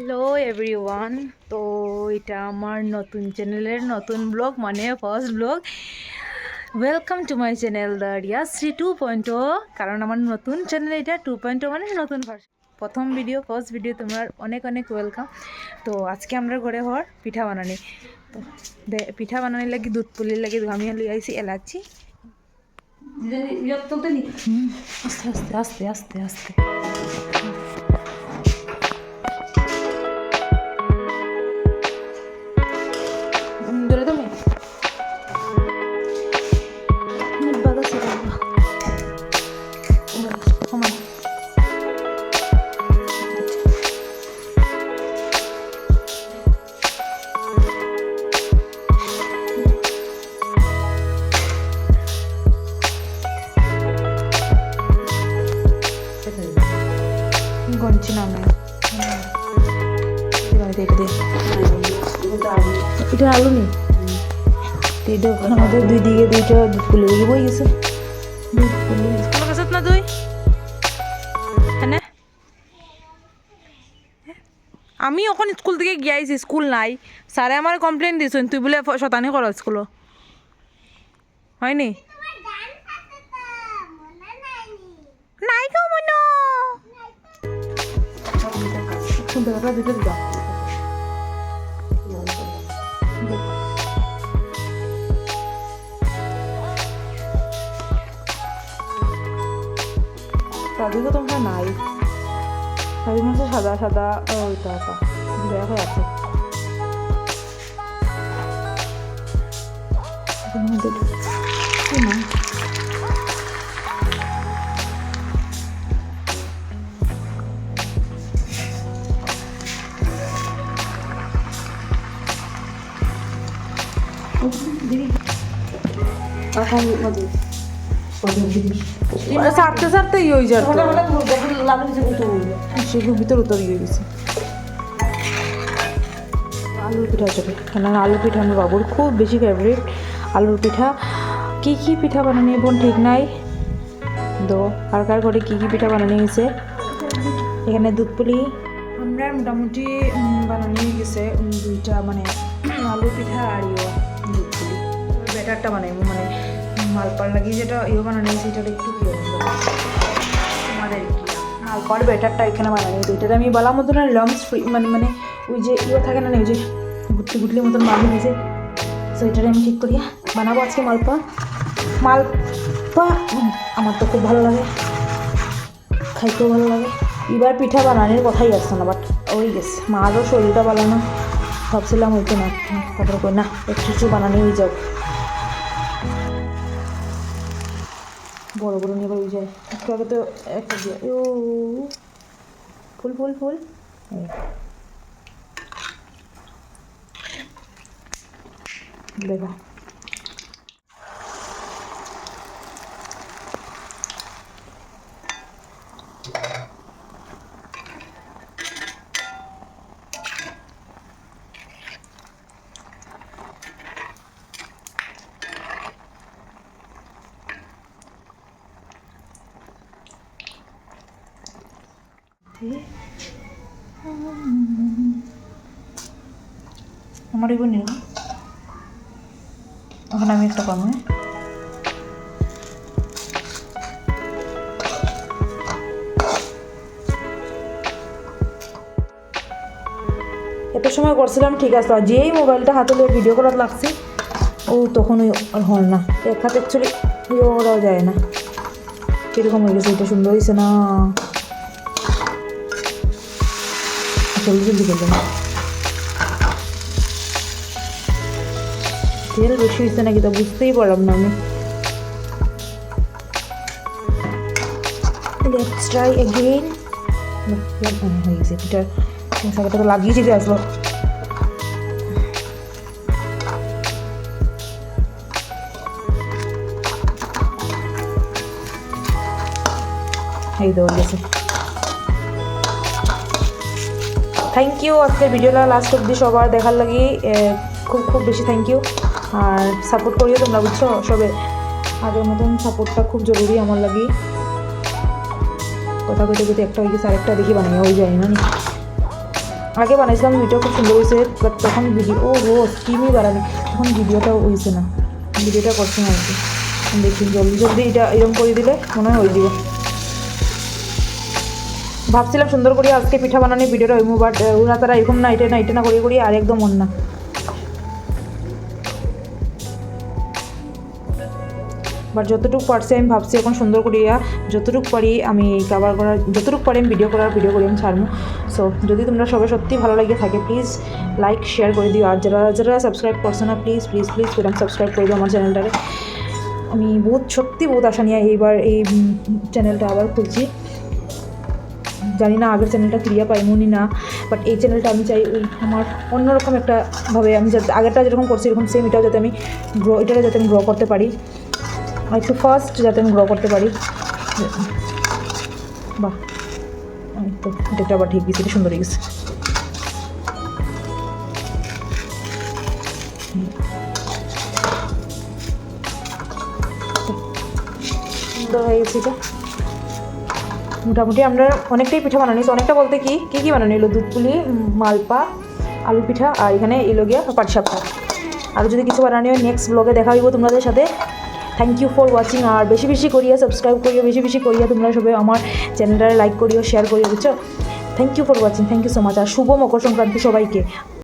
Hello everyone. তো এটা আমার নতুন চ্যানেলের নতুন ব্লগ, মানে first blog. Welcome to my channel the Riyashree 2.0। কারণ আমার নতুন চ্যানেল এটা 2.0 মানে নতুন ভার্সন, প্রথম ভিডিও, ফার্স্ট ভিডিও। তোমার অনেক অনেক ওয়েলকাম। তো আজকে আমরা ঘরে হওয়ার পিঠা বানানি। তো পিঠা বানানি লাগি দুধ পুলির লাগি আমি লই আইছি এলাচি। আস্তে আস্তে আস্তে আস্তে আস্তে ধরে তুমি বাগা ছিল সমান গঞ্চি নামে এটা আলু নেই, এটা ওখানে আমাদের দুই দিকে দুইটা দুধ পুলি বই গেছে। দুধ পুলি গেছে না তুই হ্যাঁ। আমি এখন স্কুল থেকে গিয়েছি, স্কুল নাই। স্যারে আমার কমপ্লেন দিয়েছেন তুই বলে শতানি করো স্কুলও হয়নি। নাই কেউ মনে দিতে দিতা রাধিকা তোমার নাই, রাধিকা হচ্ছে সাদা সাদা ওইটা ব্ল্যাক হয়ে আছে। সারতে সারতে ইয়ে হয়ে যায়, সেগুলো ভিতরে উতর গিয়ে গেছে। আলুর পিঠা চলে, কেন আলু পিঠা আমার বাবুর খুব বেশি ফেভারিট। আলুর পিঠা কী কী পিঠা বানানি বোন ঠিক নাই তো কার কার ঘরে কী কী পিঠা বানানি গেছে। এখানে দুধ পুলি আমরা মোটামুটি বানানি গেছে দুইটা, মানে আলু পিঠা আর দুধ পুলি। ব্যাটারটা বানাইব মানে মালপার লাগিয়ে যেটা বানানি সেটা একটু কি আমাদের মালপার ব্যাটারটা এখানে বানানি। দুইটাতে আমি বলা মতন আর লংস ফ্রি মানে ওই যে থাকে না ওই যে গুটলি গুটলি মতন বানিয়ে দিয়েছে, সো এটারে আমি ঠিক করিয়া বানাবো আজকে মালপা। আমার তো খুব ভালো লাগে, খাইতেও ভালো লাগে। এবার পিঠা বানানোর কথাই আসছে না, বাট ওই গেছে মারও শরীরটা ভালো না, ভাবছিলাম ওইতে না, তারপরে কই না একটু কিছু বানানি হয়ে যাও। বড় বড় নিয়ে হয়ে যায় একটু আগে তো একটা দিয়ে ও ফুল ফুল ফুল দেখো। আমার এগুলো নিল এখন আমি একটা কম এত সময় করছিলাম ঠিক আছে, আর যেই মোবাইলটা হাতে নিয়ে ভিডিও করার লাগছে ও তখন ওই আর হল না, এক হাতে অ্যাকচুয়ালি ভিডিও করাও যায় না। কীরকম হয়ে গেছে, এটা সুন্দর হয়েছে না, জলদি জলদি করবে না। তেল বেশি হয়েছে নাকি তা বুঝতেই পারলাম না আমি। Let's try again. হয়ে গেছে পিঠার মশলাটা লাগিয়ে যেতে আসলো। এই দৌড় গেছে। থ্যাংক ইউ আজকের ভিডিওটা লাস্ট অব্দি সবার দেখার লাগি, খুব খুব বেশি থ্যাংক ইউ। আর সাপোর্ট করিও তোমরা, বুঝছো সবে আগের মতন সাপোর্টটা খুব জরুরি আমার লাগি। কথা কইতে কইতে একটা হয়ে গেছে, আরেকটা দেখি বানাই হয়ে যায় না। আগে বানাইছিলাম ভিডিও খুব সুন্দর হয়েছে, বাট তখন ভিডিও স্কিমই বানানি, তখন ভিডিওটাও হয়েছে না, ভিডিওটা করছি না আর কি। দেখি জলদি জলদি এটা এরকম করে দিলে মনে হয় হয়ে যাবে। ভাবছিলাম সুন্দর করে আজকে পিঠা বানানোর ভিডিওটা হইব, বাট ওরা তারা এরকম না এটা না করি আর একদম মন না। বাট যতটুকু পারছি আমি ভাবছি এখন সুন্দর করিয়া যতটুকু পারি আমি কভার করার, যতটুকু পারি আমি ভিডিও করি আমি ছাড়বো। সো যদি তোমরা সবাই সত্যি ভালো লাগে থাকে প্লিজ লাইক শেয়ার করে দিও, আর যারা যারা সাবস্ক্রাইব করছো না প্লিজ প্লিজ প্লিজ সেরকম সাবস্ক্রাইব করে দিও আমার চ্যানেলটারে। আমি সত্যি বহুত আশা নিয়ে এইবার এই চ্যানেলটা আবার খুলছি। জানি না আগের চ্যানেলটা ফিরিয়ে পাইমনি না, বাট এই চ্যানেলটা আমি চাই ওই আমার অন্যরকম একটা ভাবে আমি যাতে আগেরটা যেরকম করছি এরকম সেম এটাও যাতে আমি গ্রো করতে পারি, আর একটু ফার্স্ট যাতে আমি গ্রো করতে পারি। বাহ, তো এটা আবার ঠিক গেছে, এটা সুন্দর গেছে। সুন্দর হয়ে গেছে এটা। মোটামুটি আমরা অনেকটাই পিঠা বানানো হয়েছে, অনেকটা বলতে কি বানানো এলো, দুধ পুলি, মালপা, আলু পিঠা, আর এখানে এলো গিয়া পাটিসাপটা। আর যদি কিছু বানানো হয় নেক্সট ব্লগে দেখা হইব তোমাদের সাথে। থ্যাংক ইউ ফর ওয়াচিং, আর বেশি বেশি করিয়া সাবস্ক্রাইব করিও, বেশি বেশি করিয়া তোমরা সবাই আমার চ্যানেলটা লাইক করিও, শেয়ার করিও, বুঝছো। Thank you for watching, thank you so much, আর শুভ মকর সংক্রান্তি সবাইকে।